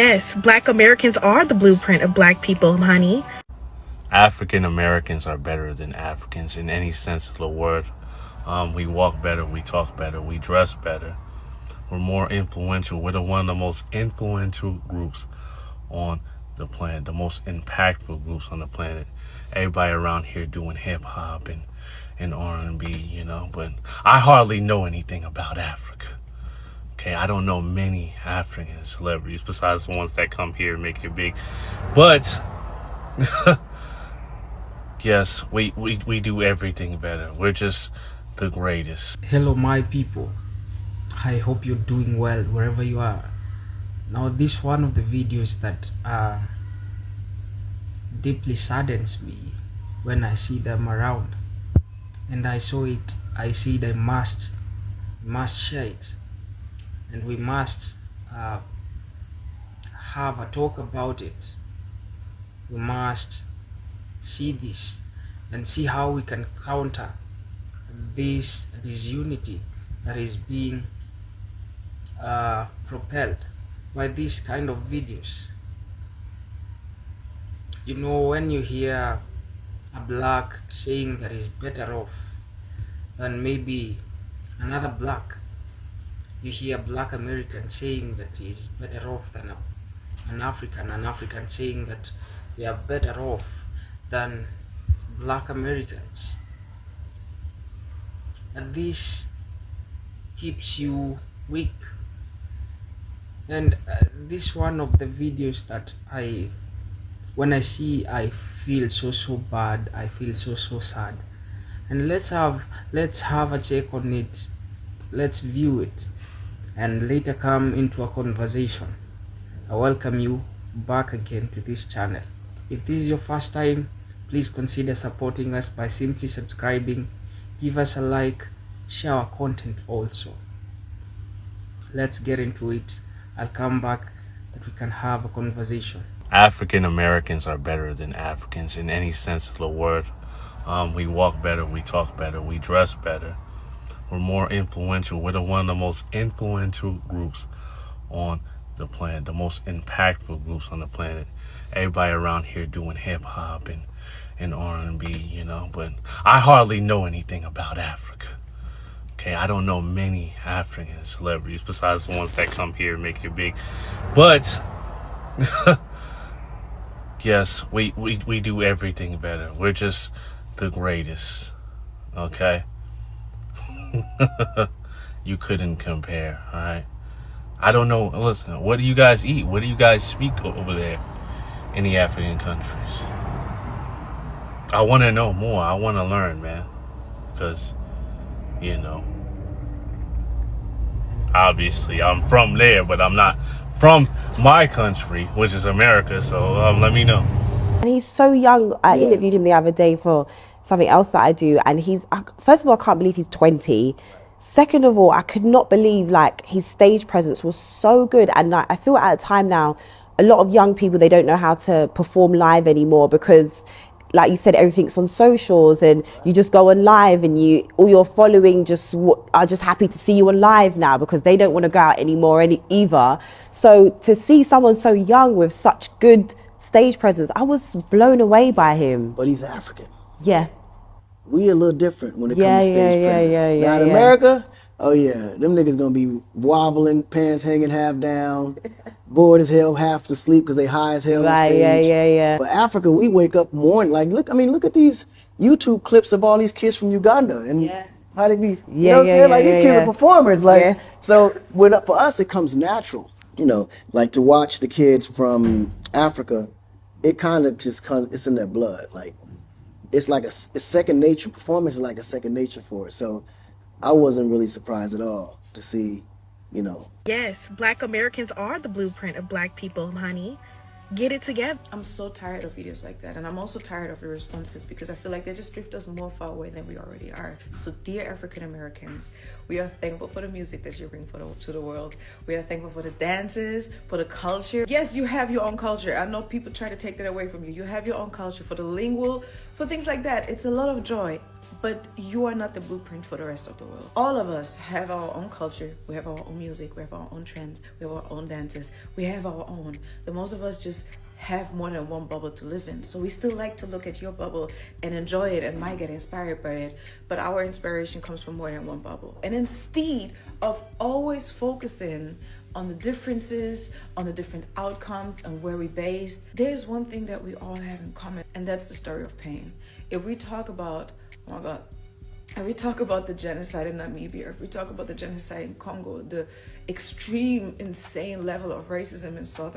Yes, Black Americans are the blueprint of Black people, honey. African Americans are better than Africans in any sense of the word. We walk better, we talk better, we dress better. We're more influential. We're one of the most influential groups on the planet, the most impactful groups on the planet. Everybody around here doing hip hop and R&B, you know, but I hardly know anything about Africa. Okay, I don't know many African celebrities besides the ones that come here and make it big. But yes, we do everything better. We're just the greatest. Hello my people, I hope you're doing well wherever you are. Now this one of the videos that deeply saddens me when I see them around, and I see it, I must share it, and we must have a talk about it. We must see this and see how we can counter this disunity that is being propelled by these kind of videos. You know, when you hear a black saying that is better off than maybe another black, you hear a Black American saying that he is better off than an African saying that they are better off than Black Americans, and this keeps you weak. And this one of the videos that when I see, I feel so bad, I feel so sad. And let's have a check on it, let's view it, and later come into a conversation. I welcome you back again to this channel. If this is your first time, please consider supporting us by simply subscribing, give us a like, share our content also. Let's get into it. I'll come back that we can have a conversation. African Americans are better than Africans in any sense of the word. We walk better, we talk better, we dress better. We're more influential. We're one of the most influential groups on the planet, the most impactful groups on the planet. Everybody around here doing hip hop and R&B, you know, but I hardly know anything about Africa. Okay, I don't know many African celebrities besides the ones that come here and make it big. But yes, we do everything better. We're just the greatest. Okay? You couldn't compare, all right? I don't know. Listen, what do you guys eat? What do you guys speak over there in the African countries? I want to know more. I want to learn, man. Because, you know, obviously I'm from there, but I'm not from my country, which is America. So let me know. And he's so young. I interviewed him the other day for something else that I do, and first of all, I can't believe he's 20. Second of all, I could not believe like his stage presence was so good. And like, I feel at a time now, a lot of young people, they don't know how to perform live anymore because, like you said, everything's on socials and you just go on live and all your following are just happy to see you on live now because they don't want to go out anymore either. So to see someone so young with such good stage presence, I was blown away by him. But he's African. Yeah. We a little different when it comes to stage presence. Now in America, oh yeah, them niggas gonna be wobbling, pants hanging half down, bored as hell, half to sleep because they high as hell on stage. Yeah. But Africa, we wake up morning like look at these YouTube clips of all these kids from Uganda and how they be, you know what I'm saying? Like these kids are performers. Like so, for us, it comes natural. You know, like to watch the kids from Africa, it kind of just it's in their blood. Like it's like it's second nature. Performance is like a second nature for it. So I wasn't really surprised at all to see, you know. Yes, Black Americans are the blueprint of Black people, honey. Get it together. I'm so tired of videos like that, and I'm also tired of the responses because I feel like they just drift us more far away than we already are. So dear African Americans, we are thankful for the music that you bring to the world. We are thankful for the dances, for the culture. Yes, you have your own culture. I know people try to take that away from you. You have your own culture, for the lingual, for things like that. It's a lot of joy. but you are not the blueprint for the rest of the world. All of us have our own culture, we have our own music, we have our own trends, we have our own dances, we have our own. The most of us just have more than one bubble to live in. So we still like to look at your bubble and enjoy it and might get inspired by it, but our inspiration comes from more than one bubble. And instead of always focusing on the differences, on the different outcomes and where we based, there's one thing that we all have in common, and that's the story of pain. If we talk about, oh my God, if we talk about the genocide in Namibia, if we talk about the genocide in Congo, the extreme, insane level of racism in South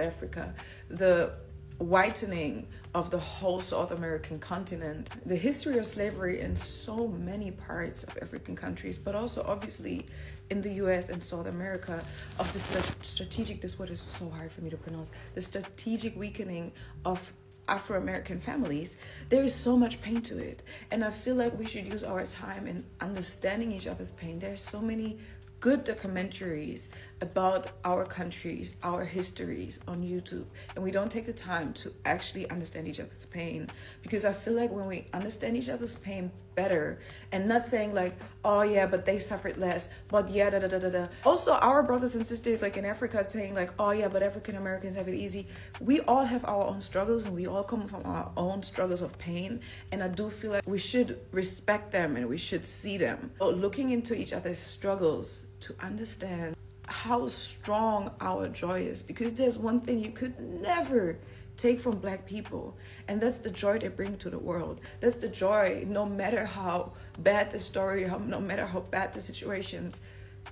Africa, the whitening of the whole South American continent, the history of slavery in so many parts of African countries, but also obviously in the US and South America, of the strategic, this word is so hard for me to pronounce, the strategic weakening of Afro-American families, there is so much pain to it. And I feel like we should use our time in understanding each other's pain. There's so many good documentaries about our countries, our histories on YouTube, and we don't take the time to actually understand each other's pain, because I feel like when we understand each other's pain better, and not saying like, oh yeah, but they suffered less, but yeah, da da da da da. Also, our brothers and sisters like in Africa saying like, oh yeah, but African Americans have it easy. We all have our own struggles, and we all come from our own struggles of pain, and I do feel like we should respect them and we should see them. So looking into each other's struggles to understand how strong our joy is, because there's one thing you could never take from Black people, and that's the joy they bring to the world. That's the joy, no matter how bad the story, no matter how bad the situations,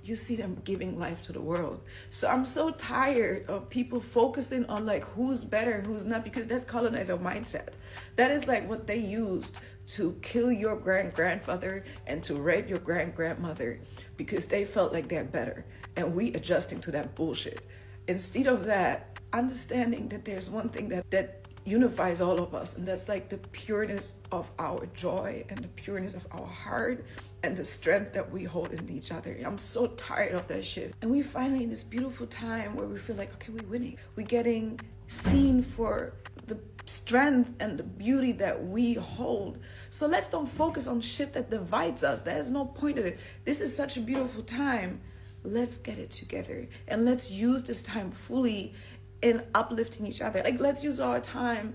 you see them giving life to the world. So I'm so tired of people focusing on like who's better and who's not, because that's colonizer mindset. That is like what they used to kill your grandfather and to rape your grandmother, because they felt like they're better, and we adjusting to that bullshit. Instead of that, understanding that there's one thing that unifies all of us, and that's like the pureness of our joy and the pureness of our heart and the strength that we hold in each other. I'm so tired of that shit. And we finally in this beautiful time where we feel like, okay, we're winning. We're getting seen for the strength and the beauty that we hold. So let's don't focus on shit that divides us. There's no point in it. This is such a beautiful time. Let's get it together, and let's use this time fully in uplifting each other. Like, let's use our time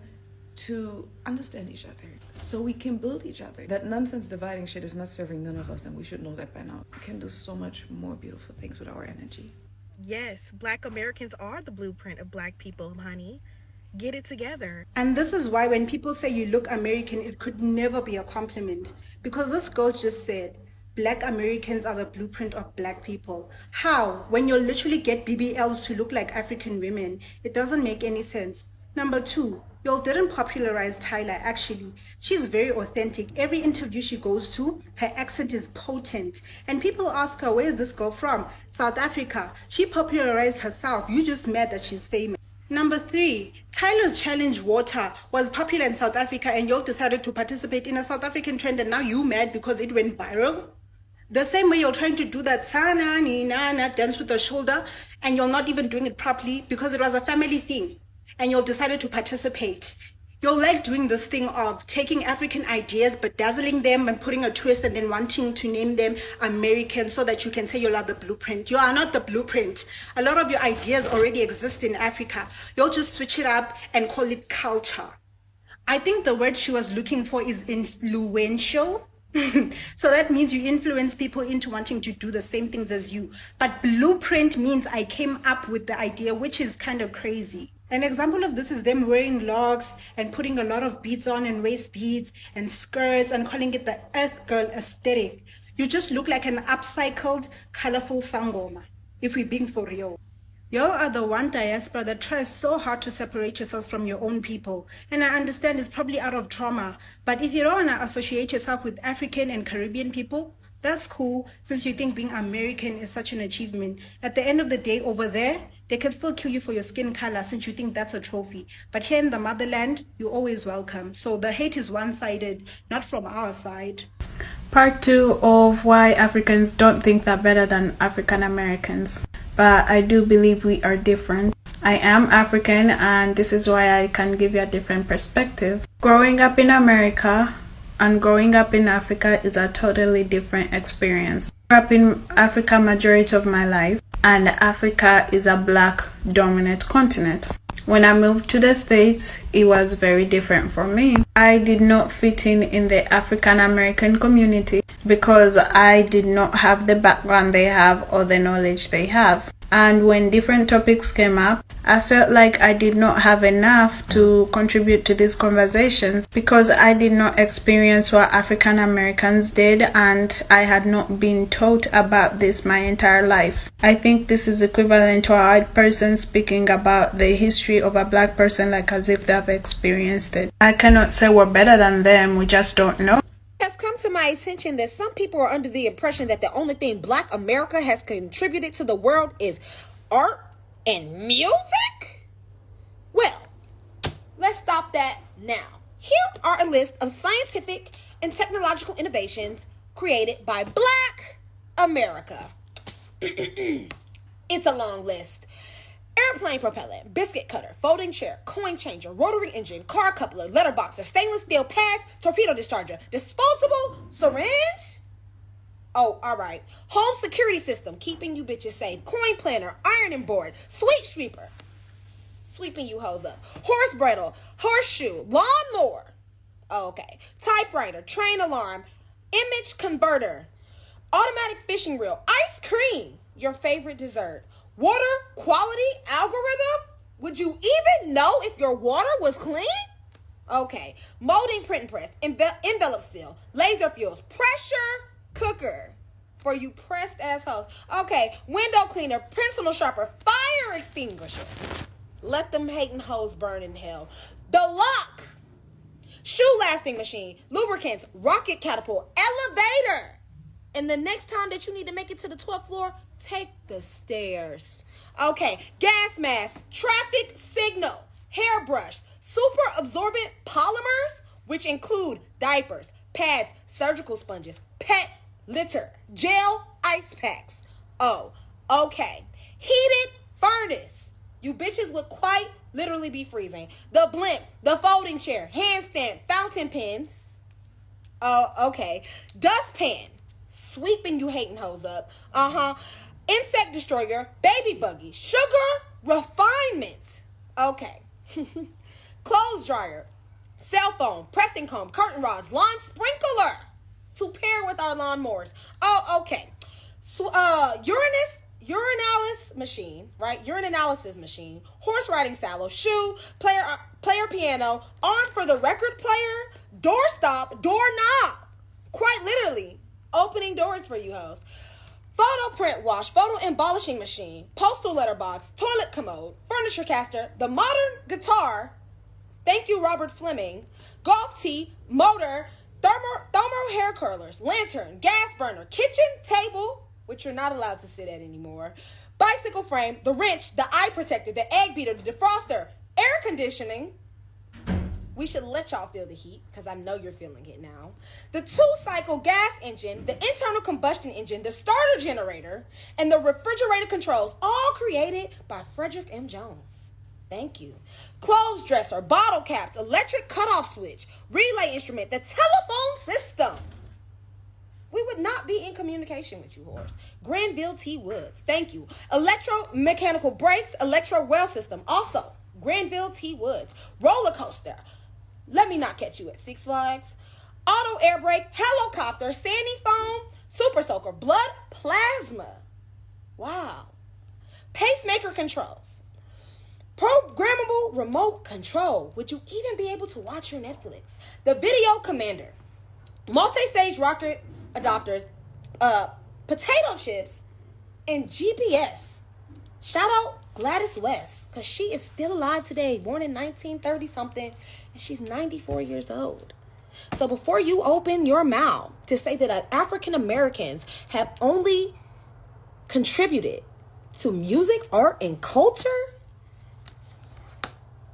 to understand each other so we can build each other. That nonsense dividing shit is not serving none of us, and we should know that by now. We can do so much more beautiful things with our energy. Yes, Black Americans are the blueprint of Black people, honey. Get it together. And this is why when people say you look American, it could never be a compliment. Because this girl just said, Black Americans are the blueprint of Black people. How? When you literally get BBLs to look like African women, it doesn't make any sense. Number two, y'all didn't popularize Tyla, actually. She's very authentic. Every interview she goes to, her accent is potent. And people ask her, where's this girl from? South Africa. She popularized herself. You just mad that she's famous. Number three, Tyla's Challenge Water was popular in South Africa, and y'all decided to participate in a South African trend, and now you mad because it went viral? The same way you're trying to do that sana ni na dance with the shoulder, and you're not even doing it properly because it was a family thing, and you decided to participate. You're like doing this thing of taking African ideas, bedazzling them and putting a twist, and then wanting to name them American so that you can say you're the blueprint. You are not the blueprint. A lot of your ideas already exist in Africa. You'll just switch it up and call it culture. I think the word she was looking for is influential. So that means you influence people into wanting to do the same things as you. But blueprint means I came up with the idea, which is kind of crazy. An example of this is them wearing locks and putting a lot of beads on, and waist beads and skirts, and calling it the Earth Girl aesthetic. You just look like an upcycled, colorful sangoma, if we're being for real. Y'all are the one diaspora that tries so hard to separate yourselves from your own people. And I understand it's probably out of trauma. But if you don't want to associate yourself with African and Caribbean people, that's cool, since you think being American is such an achievement. At the end of the day, over there, they can still kill you for your skin color since you think that's a trophy. But here in the motherland, you're always welcome. So the hate is one-sided, not from our side. Part 2 of why Africans don't think they're better than African Americans. But I do believe we are different. I am African, and this is why I can give you a different perspective. Growing up in America, and growing up in Africa is a totally different experience. I grew up in Africa majority of my life, and Africa is a black dominant continent. When I moved to the States, it was very different for me. I did not fit in the African American community because I did not have the background they have or the knowledge they have. And when different topics came up, I felt like I did not have enough to contribute to these conversations because I did not experience what African Americans did, and I had not been taught about this my entire life. I think this is equivalent to a white person speaking about the history of a black person like as if they've experienced it. I cannot say we're better than them, we just don't know. It has come to my attention that some people are under the impression that the only thing Black America has contributed to the world is art and music? Well, let's stop that now. Here are a list of scientific and technological innovations created by Black America. It's a long list. Airplane propellant, biscuit cutter, folding chair, coin changer, rotary engine, car coupler, letterboxer, stainless steel pads, torpedo discharger, disposable syringe. Oh, all right. Home security system, keeping you bitches safe. Coin planner, ironing board, sweet sweeper, sweeping you hoes up. Horse bridle, horseshoe, lawnmower. Oh, okay. Typewriter, train alarm, image converter, automatic fishing reel, ice cream, your favorite dessert. Water quality algorithm? Would you even know if your water was clean? Okay. Molding printing press, envelope seal, laser fuels, pressure cooker for you pressed assholes. Okay. Window cleaner, pencil sharpener, fire extinguisher. Let them hating hoes burn in hell. The lock. Shoe lasting machine, lubricants, rocket catapult, elevator. And the next time that you need to make it to the 12th floor, take the stairs. Okay, gas mask, traffic signal, hairbrush, super absorbent polymers, which include diapers, pads, surgical sponges, pet litter, gel, ice packs. Oh, okay. Heated furnace. You bitches would quite literally be freezing. The blimp, the folding chair, handstand, fountain pens. Oh, okay. Dustpan. Sweeping you hating hoes up. Insect destroyer, baby buggy, sugar refinement. Okay. Clothes dryer, cell phone, pressing comb, curtain rods, lawn sprinkler to pair with our lawnmowers. Oh, okay. So, urinalysis machine, right? Urinalysis machine, horse riding saddle, shoe, player piano, arm for the record player, doorstop, doorknob. Quite literally. Opening doors for you hoes. Photo print wash, photo embellishing machine, postal letterbox, toilet commode, furniture caster, the modern guitar, thank you Robert Fleming, golf tee, motor, thermal hair curlers, lantern, gas burner, kitchen table, which you're not allowed to sit at anymore, bicycle frame, the wrench, the eye protector, the egg beater, the defroster, air conditioning. We should let y'all feel the heat because I know you're feeling it now. The 2-cycle gas engine, the internal combustion engine, the starter generator, and the refrigerator controls, all created by Frederick M. Jones. Thank you. Clothes dresser, bottle caps, electric cutoff switch, relay instrument, the telephone system. We would not be in communication with you whores. Granville T. Woods. Thank you. Electromechanical brakes, electro rail system. Also, Granville T. Woods. Roller coaster. Let me not catch you at Six Flags. Auto air brake, helicopter, standing foam, super soaker, blood plasma. Wow. Pacemaker controls. Programmable remote control. Would you even be able to watch your Netflix? The video commander. Multi-stage rocket adapters, potato chips, and GPS. Shout out Gladys West, because she is still alive today, born in 1930 something, and she's 94 years old. So before you open your mouth to say that African Americans have only contributed to music, art, and culture,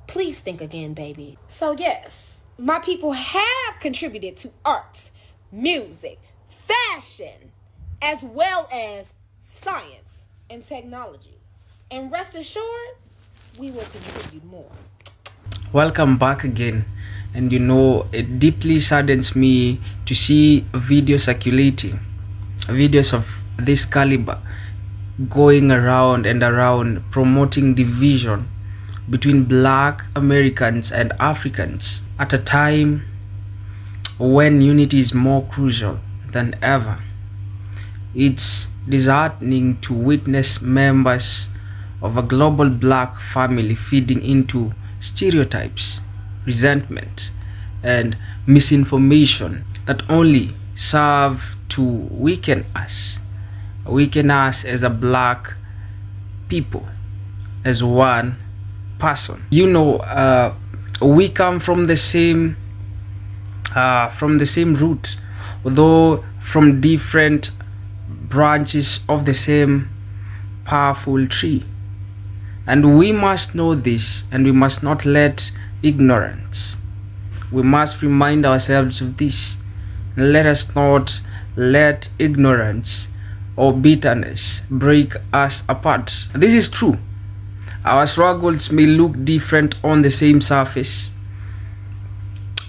please think again, baby. So yes, my people have contributed to art, music, fashion, as well as science and technology. And rest assured, we will contribute more. Welcome back again. And you know, it deeply saddens me to see videos circulating, videos of this caliber going around and around promoting division between Black Americans and Africans at a time when unity is more crucial than ever. It's disheartening to witness members of a global Black family feeding into stereotypes, resentment, and misinformation that only serve to weaken us as a Black people, as one person. You know, we come from the same root, although from different branches of the same powerful tree. And we must know this, and we must not let ignorance. We must remind ourselves of this. Let us not let ignorance or bitterness break us apart. This is true. Our struggles may look different on the same surface,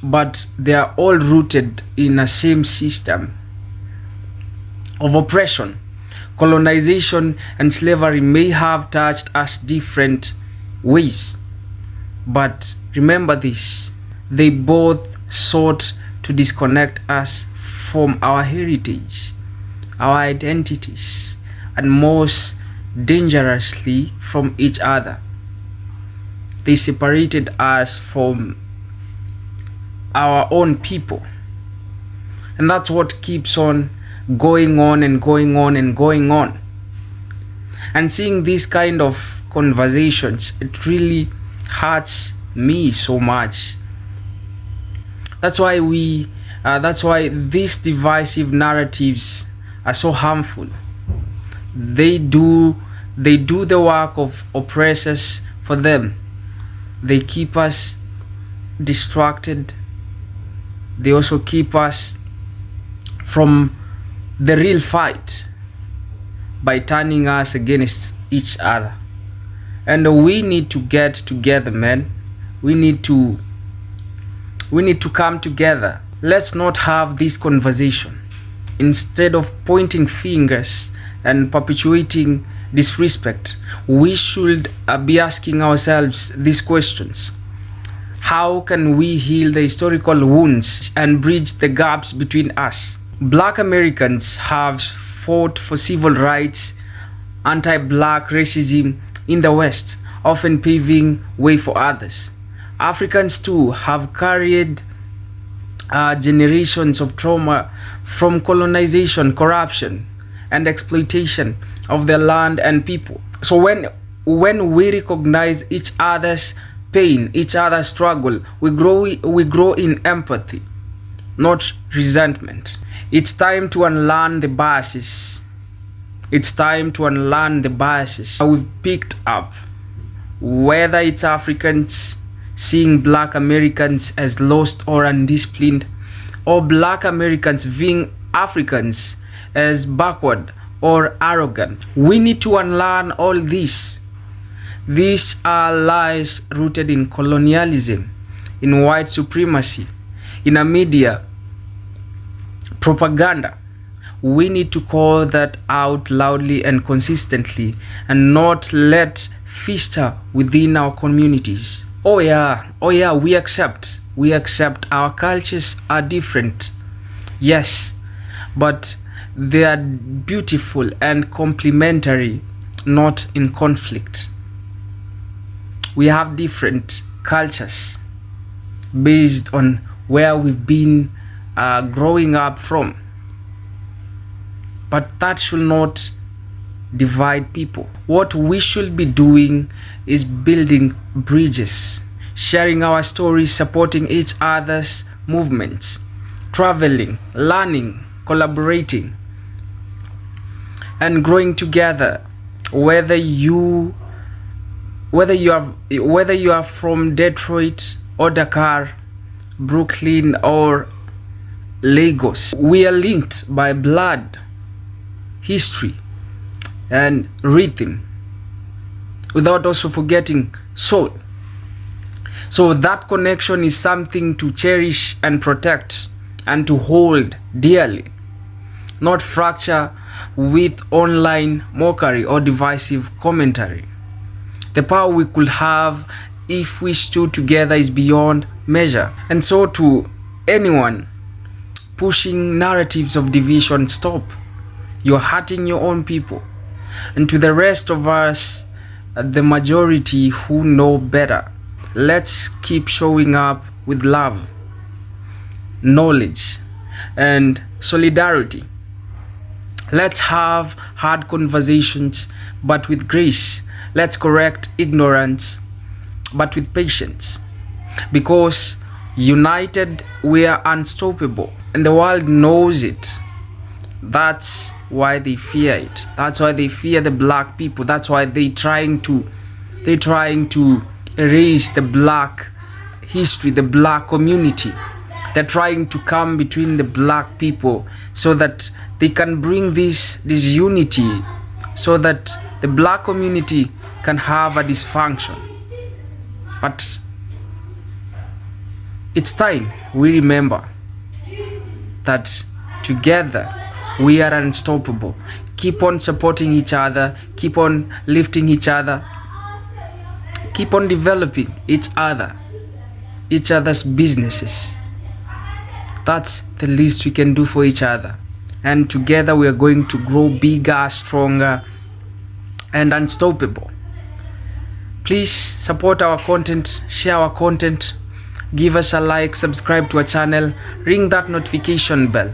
but they are all rooted in a same system of oppression. Colonization and slavery may have touched us different ways, but remember this: they both sought to disconnect us from our heritage, our identities, and most dangerously from each other. They separated us from our own people, and that's what keeps on going on and going on and going on. And seeing these kind of conversations, it really hurts me so much. That's why these divisive narratives are so harmful. They do the work of oppressors for them. They keep us distracted. They also keep us from the real fight by turning us against each other. And we need to get together, man. We need to come together. Let's not have this conversation. Instead of pointing fingers and perpetuating disrespect, we should be asking ourselves these questions. How can we heal the historical wounds and bridge the gaps between us? Black Americans have fought for civil rights, anti-Black racism in the West, often paving way for others. Africans too have carried generations of trauma from colonization, corruption, and exploitation of their land and people. So when we recognize each other's pain, each other's struggle, we grow in empathy, not resentment. It's time to unlearn the biases. It's time to unlearn the biases we've picked up. Whether it's Africans seeing Black Americans as lost or undisciplined, or Black Americans viewing Africans as backward or arrogant. We need to unlearn all this. These are lies rooted in colonialism, in white supremacy, in a media propaganda. We need to call that out loudly and consistently, and not let fester within our communities. Oh yeah, we accept our cultures are different. Yes, but they are beautiful and complementary, not in conflict. We have different cultures based on where we've been growing up from, but that should not divide people. What we should be doing is building bridges, sharing our stories, supporting each other's movements, traveling, learning, collaborating, and growing together. Whether you are from Detroit or Dakar, Brooklyn or Lagos, we are linked by blood, history, and rhythm, without also forgetting soul. So that connection is something to cherish and protect and to hold dearly, not fracture with online mockery or divisive commentary. The power we could have if we stood together is beyond measure. And so to anyone pushing narratives of division, stop. You're hurting your own people. And to the rest of us, the majority who know better, let's keep showing up with love, knowledge, and solidarity. Let's have hard conversations, but with grace. Let's correct ignorance, but with patience. Because united, we are unstoppable. And the world knows it. That's why they fear it. That's why they fear the black people. That's why they're trying to erase the black history, the black community. They're trying to come between the black people so that they can bring this unity, so that the black community can have a dysfunction. But it's time we remember that together we are unstoppable. Keep on supporting each other, keep on lifting each other, keep on developing each other's businesses. That's the least we can do for each other. And together we are going to grow bigger, stronger, and unstoppable. Please support our content, share our content, give us a like, subscribe to our channel, ring that notification bell.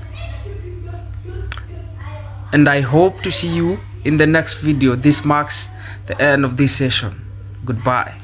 And I hope to see you in the next video. This marks the end of this session. Goodbye.